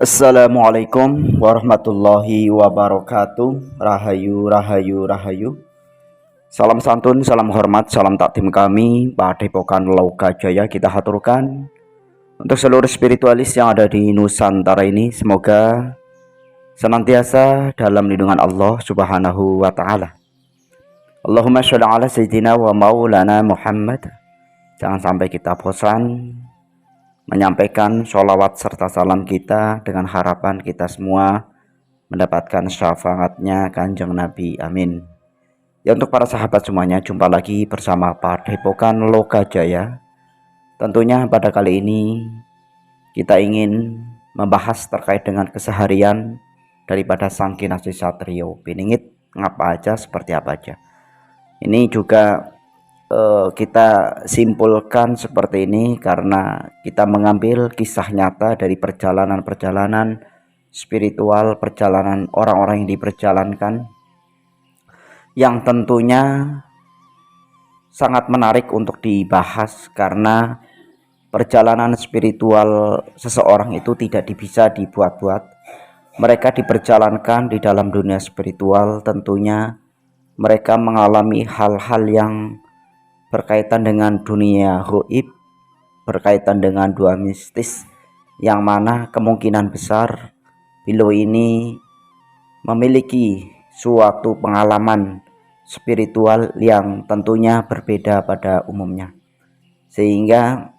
Assalamualaikum warahmatullahi wabarakatuh. Rahayu, rahayu, rahayu. Salam santun, salam hormat, salam takdim kami Padepokan Lauka Jaya kita haturkan untuk seluruh spiritualis yang ada di Nusantara ini. Semoga senantiasa dalam lindungan Allah Subhanahu wa taala. Allahumma sholli ala sayyidina wa maulana Muhammad. Jangan sampai kita bosan menyampaikan sholawat serta salam kita dengan harapan kita semua mendapatkan syafaatnya Kanjeng Nabi. Amin. Ya, untuk para sahabat semuanya, jumpa lagi bersama Padepokan Loka Jaya. Tentunya pada kali ini kita ingin membahas terkait dengan keseharian daripada Sang Kinasih Satrio Piningit, ngapa aja, seperti apa aja. Ini juga kita simpulkan seperti ini karena kita mengambil kisah nyata dari perjalanan-perjalanan spiritual, perjalanan orang-orang yang diperjalankan, yang tentunya sangat menarik untuk dibahas karena perjalanan spiritual seseorang itu tidak bisa dibuat-buat. Mereka diperjalankan di dalam dunia spiritual, tentunya mereka mengalami hal-hal yang berkaitan dengan dunia gaib, berkaitan dengan dua mistis, yang mana kemungkinan besar beliau ini memiliki suatu pengalaman spiritual yang tentunya berbeda pada umumnya, sehingga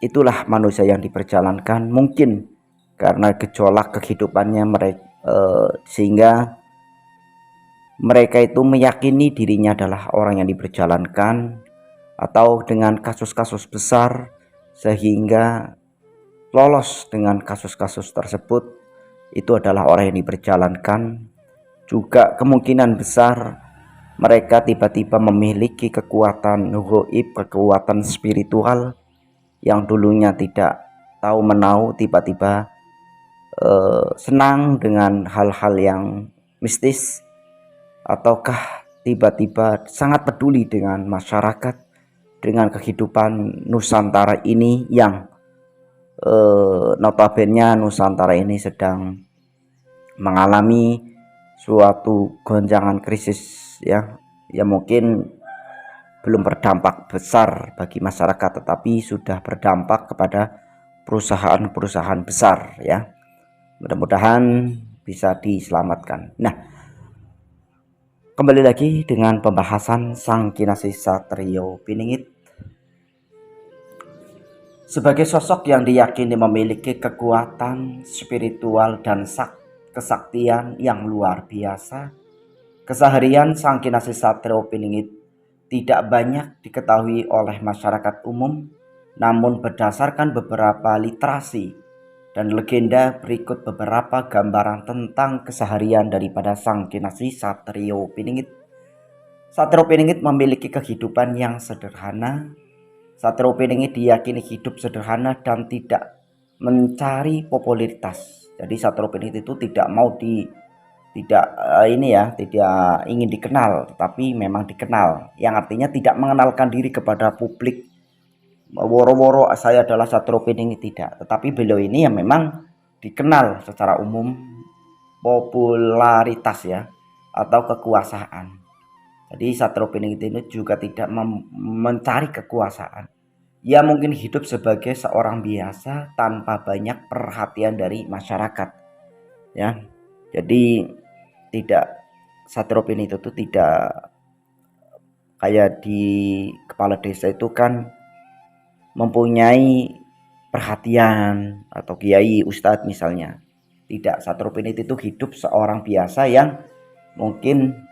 itulah manusia yang diperjalankan mungkin karena gejolak kehidupannya mereka, sehingga mereka itu meyakini dirinya adalah orang yang diperjalankan, atau dengan kasus-kasus besar sehingga lolos dengan kasus-kasus tersebut itu adalah orang yang diperjalankan. Juga kemungkinan besar mereka tiba-tiba memiliki kekuatan gaib, kekuatan spiritual yang dulunya tidak tahu menau, tiba-tiba senang dengan hal-hal yang mistis, ataukah tiba-tiba sangat peduli dengan masyarakat, dengan kehidupan Nusantara ini yang notabene Nusantara ini sedang mengalami suatu gonjangan krisis, ya mungkin belum berdampak besar bagi masyarakat, tetapi sudah berdampak kepada perusahaan-perusahaan besar, ya. Mudah-mudahan bisa diselamatkan. Nah, kembali lagi dengan pembahasan Sang Kinasih Satrio Piningit sebagai sosok yang diyakini memiliki kekuatan spiritual dan kesaktian yang luar biasa. Keseharian Sang Kinasih Satrio Piningit tidak banyak diketahui oleh masyarakat umum, namun berdasarkan beberapa literasi dan legenda berikut beberapa gambaran tentang keseharian daripada Sang Kinasih Satrio Piningit. Satrio Piningit memiliki kehidupan yang sederhana. Satrio Piningit diyakini hidup sederhana dan tidak mencari popularitas. Jadi Satrio Piningit itu tidak tidak ingin dikenal, tetapi memang dikenal, yang artinya tidak mengenalkan diri kepada publik. Woro-woro saya adalah Satrio Piningit, tidak, tetapi beliau ini yang memang dikenal secara umum, popularitas, ya, atau kekuasaan. Jadi Satrio Piningit ini juga tidak mencari kekuasaan. Ia mungkin hidup sebagai seorang biasa tanpa banyak perhatian dari masyarakat, ya. Jadi Satrio Piningit itu tidak kayak di kepala desa itu kan mempunyai perhatian, atau kiai, ustadz misalnya. Tidak, Satrio Piningit itu hidup seorang biasa yang mungkin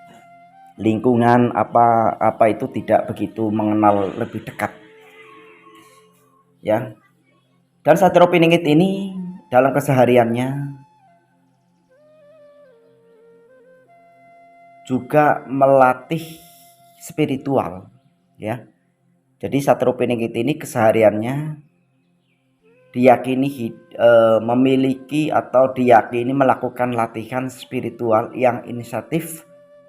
lingkungan apa itu tidak begitu mengenal lebih dekat, ya. Dan Satrio Piningit ini dalam kesehariannya juga melatih spiritual, ya. Jadi Satrio Piningit ini kesehariannya diyakini memiliki atau diyakini melakukan latihan spiritual yang inisiatif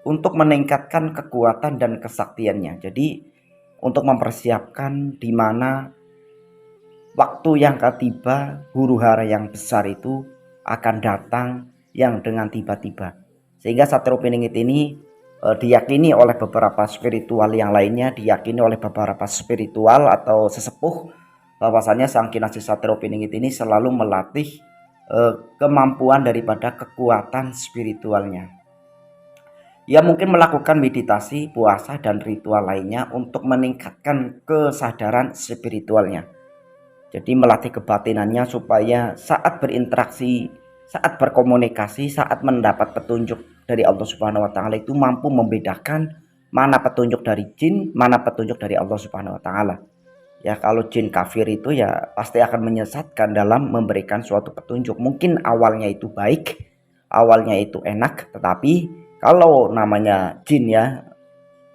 untuk meningkatkan kekuatan dan kesaktiannya. Jadi untuk mempersiapkan di mana waktu yang akan tiba, huru hara yang besar itu akan datang yang dengan tiba-tiba. Sehingga Satrio Piningit ini diyakini oleh beberapa spiritual yang lainnya, diyakini oleh beberapa spiritual atau sesepuh bahwasannya Sang Kinasih Satrio Piningit ini selalu melatih kemampuan daripada kekuatan spiritualnya. Ia mungkin melakukan meditasi, puasa, dan ritual lainnya untuk meningkatkan kesadaran spiritualnya. Jadi melatih kebatinannya supaya saat berinteraksi, saat berkomunikasi, saat mendapat petunjuk dari Allah Subhanahu wa taala itu mampu membedakan mana petunjuk dari jin, mana petunjuk dari Allah Subhanahu wa taala. Ya, kalau jin kafir itu ya pasti akan menyesatkan dalam memberikan suatu petunjuk. Mungkin awalnya itu baik, awalnya itu enak, tetapi kalau namanya jin ya,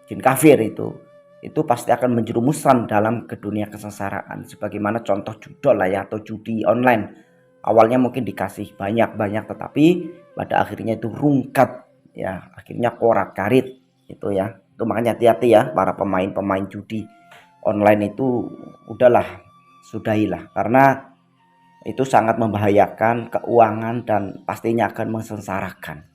jin kafir itu pasti akan menjerumuskan dalam ke dunia kesesaraan. Sebagaimana contoh judol lah ya, atau judi online. Awalnya mungkin dikasih banyak-banyak, tetapi pada akhirnya itu rungkat ya, akhirnya korat-karit itu ya. Itu makanya hati-hati ya para pemain-pemain judi online itu, udahlah, sudahilah, karena itu sangat membahayakan keuangan dan pastinya akan mensengsarakan.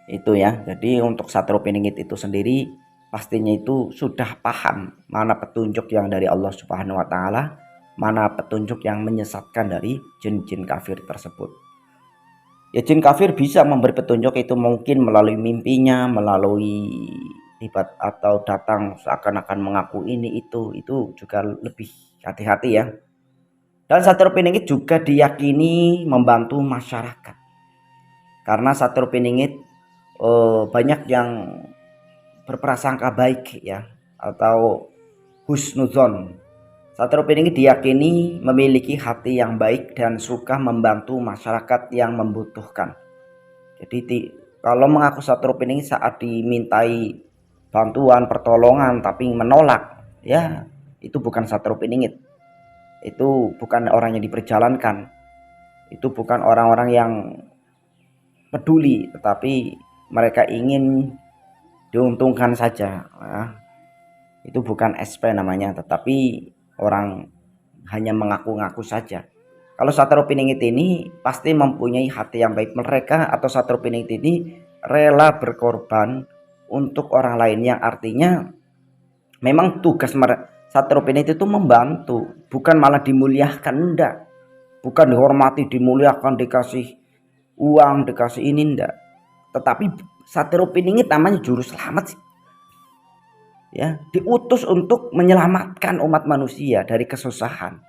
Itu ya. Jadi untuk Satrio Piningit itu sendiri pastinya itu sudah paham mana petunjuk yang dari Allah Subhanahu wa taala, mana petunjuk yang menyesatkan dari jin-jin kafir tersebut. Ya, jin kafir bisa memberi petunjuk itu mungkin melalui mimpinya, melalui tiba atau datang seakan-akan mengaku ini itu juga lebih hati-hati ya. Dan Satrio Piningit juga diyakini membantu masyarakat. Karena Satrio Piningit banyak yang berprasangka baik ya, atau husnuzon. Satrio Piningit diyakini memiliki hati yang baik dan suka membantu masyarakat yang membutuhkan. Jadi kalau mengaku Satrio Piningit saat dimintai bantuan pertolongan tapi menolak, ya itu bukan Satrio Piningit. Itu bukan orang yang diperjalankan. Itu bukan orang-orang yang peduli, tetapi mereka ingin diuntungkan saja. Nah, itu bukan SP namanya, tetapi orang hanya mengaku-ngaku saja. Kalau Satrio Piningit ini pasti mempunyai hati yang baik. Mereka atau Satrio Piningit ini rela berkorban untuk orang lain, yang artinya memang tugas Satrio Piningit itu membantu, bukan malah dimuliakan, enggak. Bukan dihormati, dimuliakan, dikasih uang, dikasih ini, enggak. Tetapi Satrio Piningit namanya juru selamat sih. Ya, diutus untuk menyelamatkan umat manusia dari kesusahan.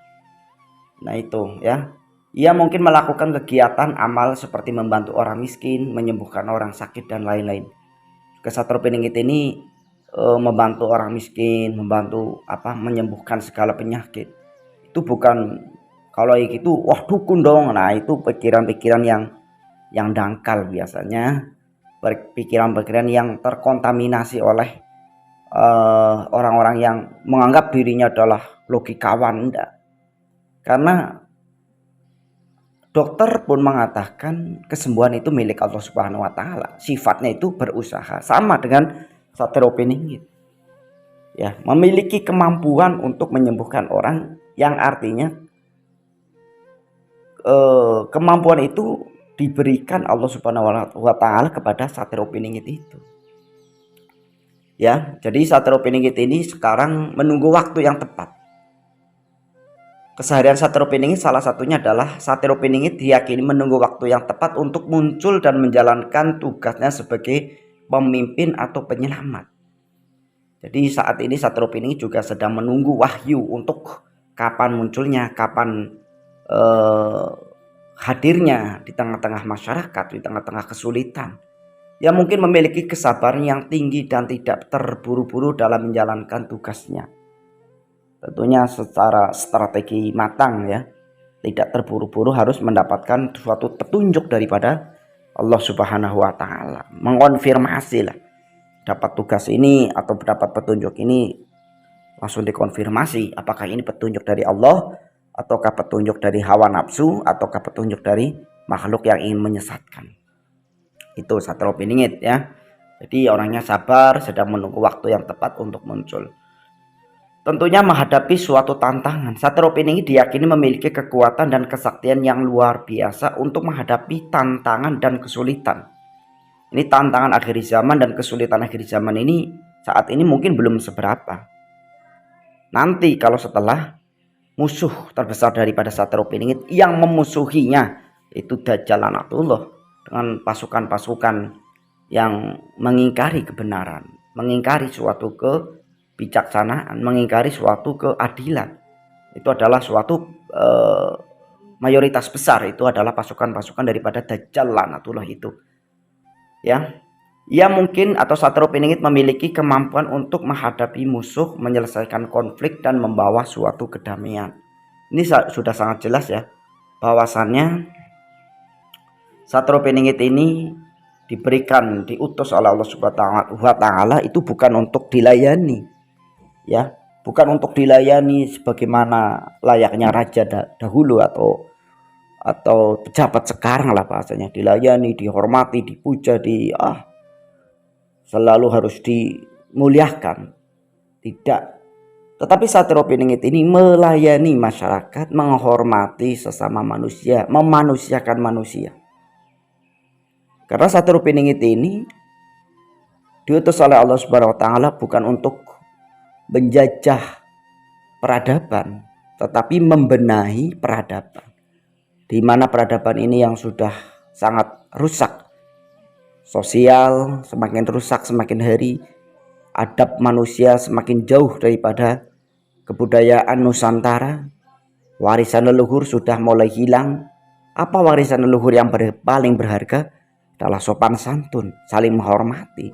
Nah itu ya. Ia mungkin melakukan kegiatan amal seperti membantu orang miskin, menyembuhkan orang sakit dan lain-lain. Satrio Piningit ini membantu orang miskin, membantu menyembuhkan segala penyakit. Itu bukan, kalau itu wah dukun dong. Nah itu pikiran-pikiran yang dangkal biasanya, pikiran-pikiran yang terkontaminasi oleh orang-orang yang menganggap dirinya adalah logikawan. Enggak. Karena dokter pun mengatakan kesembuhan itu milik Allah Subhanahu wa taala. Sifatnya itu berusaha, sama dengan Satrio Piningit. Ya, memiliki kemampuan untuk menyembuhkan orang, yang artinya kemampuan itu diberikan Allah Subhanahu wa taala kepada Satrio Piningit itu. Ya, jadi Satrio Piningit ini sekarang menunggu waktu yang tepat. Keseharian Satrio Piningit salah satunya adalah Satrio Piningit diyakini menunggu waktu yang tepat untuk muncul dan menjalankan tugasnya sebagai pemimpin atau penyelamat. Jadi saat ini Satrio Piningit juga sedang menunggu wahyu untuk kapan munculnya, kapan hadirnya di tengah-tengah masyarakat, di tengah-tengah kesulitan. Ia mungkin memiliki kesabaran yang tinggi dan tidak terburu-buru dalam menjalankan tugasnya. Tentunya secara strategi matang ya, tidak terburu-buru, harus mendapatkan suatu petunjuk daripada Allah Subhanahu wa taala, mengonfirmasi lah, dapat tugas ini atau dapat petunjuk ini langsung dikonfirmasi apakah ini petunjuk dari Allah ataukah petunjuk dari hawa nafsu ataukah petunjuk dari makhluk yang ingin menyesatkan. Itu Satrio Piningit ya. Jadi orangnya sabar, sedang menunggu waktu yang tepat untuk muncul. tentunya menghadapi suatu tantangan. Satrio Piningit diyakini memiliki kekuatan dan kesaktian yang luar biasa untuk menghadapi tantangan dan kesulitan. Ini tantangan akhir zaman dan kesulitan akhir zaman ini saat ini mungkin belum seberapa. Nanti kalau setelah musuh terbesar daripada Satrio Piningit yang memusuhinya itu Dajjal Laknatullah dengan pasukan-pasukan yang mengingkari kebenaran, mengingkari suatu kebijaksanaan, mengingkari suatu keadilan. Itu adalah suatu mayoritas besar itu adalah pasukan-pasukan daripada Dajjal Laknatullah itu. Ya, ia mungkin atau Satrio Piningit memiliki kemampuan untuk menghadapi musuh, menyelesaikan konflik dan membawa suatu kedamaian. Ini sudah sangat jelas ya, bahwasannya Satrio Piningit ini diutus oleh Allah Subhanahu wa Ta'ala itu bukan untuk dilayani, ya, bukan untuk dilayani sebagaimana layaknya raja dahulu atau pejabat sekarang lah bahasanya, dilayani, dihormati, dipuja, selalu harus dimuliakan. Tidak. Tetapi Satrio Piningit ini melayani masyarakat, menghormati sesama manusia, memanusiakan manusia. Karena Satrio Piningit ini diutus oleh Allah Subhanahu wa Ta'ala bukan untuk menjajah peradaban, tetapi membenahi peradaban. Di mana peradaban ini yang sudah sangat rusak, sosial semakin rusak semakin hari, adab manusia semakin jauh daripada kebudayaan Nusantara, warisan leluhur sudah mulai hilang. Apa warisan leluhur yang paling berharga? Adalah sopan santun, saling menghormati.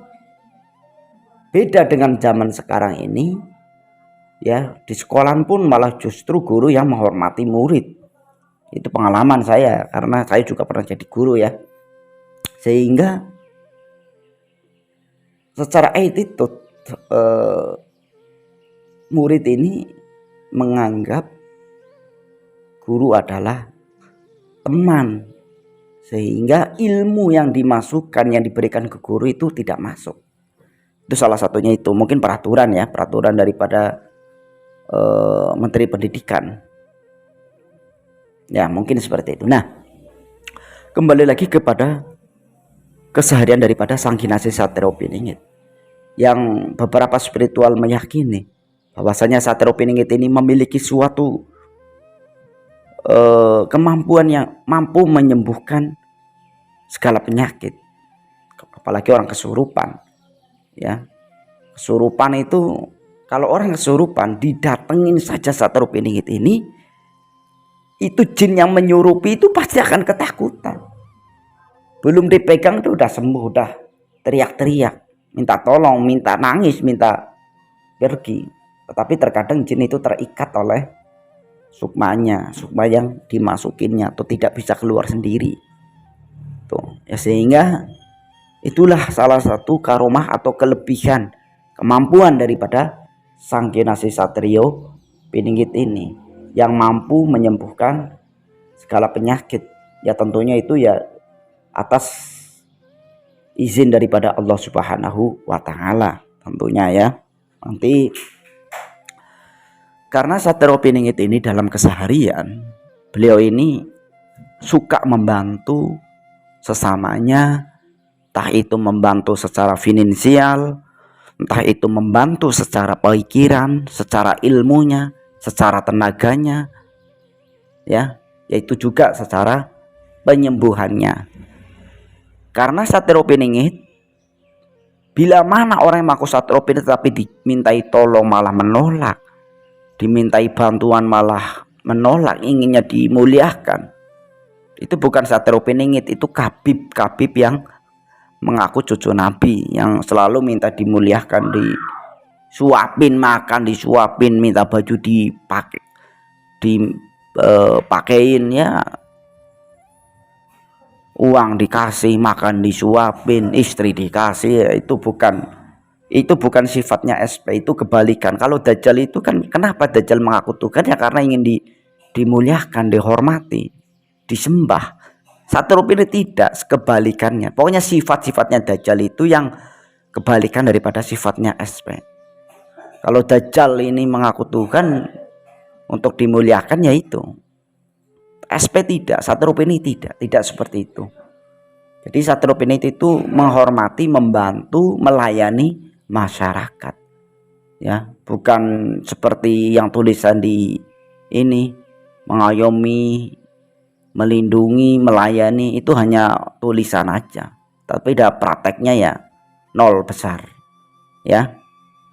Beda dengan zaman sekarang ini, ya, di sekolah pun malah justru guru yang menghormati murid. Itu pengalaman saya karena saya juga pernah jadi guru ya. Sehingga secara attitude murid ini menganggap guru adalah teman, sehingga ilmu yang dimasukkan, yang diberikan ke guru itu tidak masuk. Itu salah satunya itu, mungkin peraturan ya, peraturan daripada Menteri Pendidikan. Ya, mungkin seperti itu. Nah, kembali lagi kepada keseharian daripada Sang Kinasih Satrio Piningit, yang beberapa spiritual meyakini bahwasanya Satrio Piningit ini memiliki suatu kemampuan yang mampu menyembuhkan segala penyakit, apalagi orang kesurupan. Ya, kesurupan itu kalau orang kesurupan didatengin saja Satrio Piningit ini, itu jin yang menyurupi itu pasti akan ketakutan. Belum dipegang itu udah sembuh, udah teriak-teriak, minta tolong, minta nangis, minta pergi. Tetapi terkadang jin itu terikat oleh sukma yang dimasukinnya atau tidak bisa keluar sendiri. Tuh, ya, sehingga itulah salah satu karomah atau kelebihan kemampuan daripada Sang Kinasih Satrio Piningit ini, yang mampu menyembuhkan segala penyakit. Ya, tentunya itu ya atas izin daripada Allah Subhanahu wa Ta'ala tentunya ya. Nanti karena Satrio Piningit ini dalam keseharian beliau ini suka membantu sesamanya, entah itu membantu secara finansial, entah itu membantu secara pikiran, secara ilmunya, secara tenaganya, ya, yaitu juga secara penyembuhannya. Karena Satrio Piningit, bila mana orang yang mengaku Satrio Piningit tapi dimintai tolong malah menolak, dimintai bantuan malah menolak, inginnya dimuliakan, itu bukan Satrio Piningit, itu kabib yang mengaku cucu Nabi, yang selalu minta dimuliakan, disuapin makan, disuapin, minta baju dipakein, ya, uang dikasih, makan disuapin, istri dikasih, ya, itu bukan sifatnya SP, itu kebalikan. Kalau Dajjal itu kan, kenapa Dajjal mengaku Tuhan? Ya karena ingin dimuliakan, dihormati, disembah. Satrio Piningit tidak, kebalikannya. Pokoknya sifat-sifatnya Dajjal itu yang kebalikan daripada sifatnya SP. Kalau Dajjal ini mengaku Tuhan untuk dimuliakan, ya itu. SP tidak, Satrio tidak seperti itu. Jadi Satrio itu menghormati, membantu, melayani masyarakat, ya, bukan seperti yang tulisan di ini, mengayomi, melindungi, melayani. Itu hanya tulisan aja, tapi dah prakteknya ya nol besar, ya.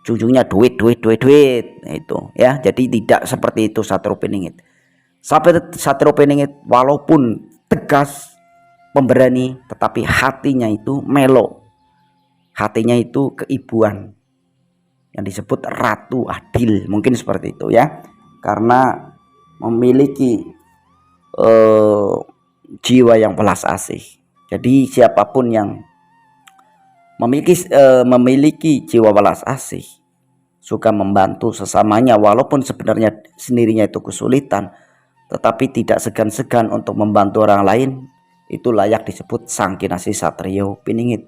Ujungnya duit itu, ya. Jadi tidak seperti itu Satrio Piningit. Satrio Piningit walaupun tegas, pemberani, tetapi hatinya itu melo, hatinya itu keibuan, yang disebut Ratu Adil, mungkin seperti itu, ya, karena memiliki jiwa yang belas asih. Jadi siapapun yang memiliki jiwa belas asih, suka membantu sesamanya walaupun sebenarnya sendirinya itu kesulitan, tetapi tidak segan-segan untuk membantu orang lain, itu layak disebut Sang Kinasih Satrio Piningit.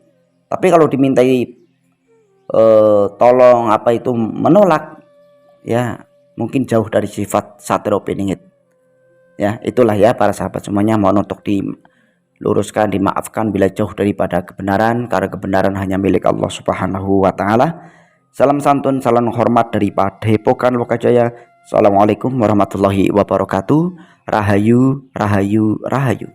Tapi kalau dimintai tolong apa itu menolak, ya mungkin jauh dari sifat Satrio Piningit. Ya, itulah ya para sahabat semuanya, mohon untuk diluruskan, dimaafkan bila jauh daripada kebenaran, karena kebenaran hanya milik Allah Subhanahu wa taala. Salam santun, salam hormat dari Padepokan Lokajaya. Assalamualaikum warahmatullahi wabarakatuh. Rahayu, rahayu, rahayu.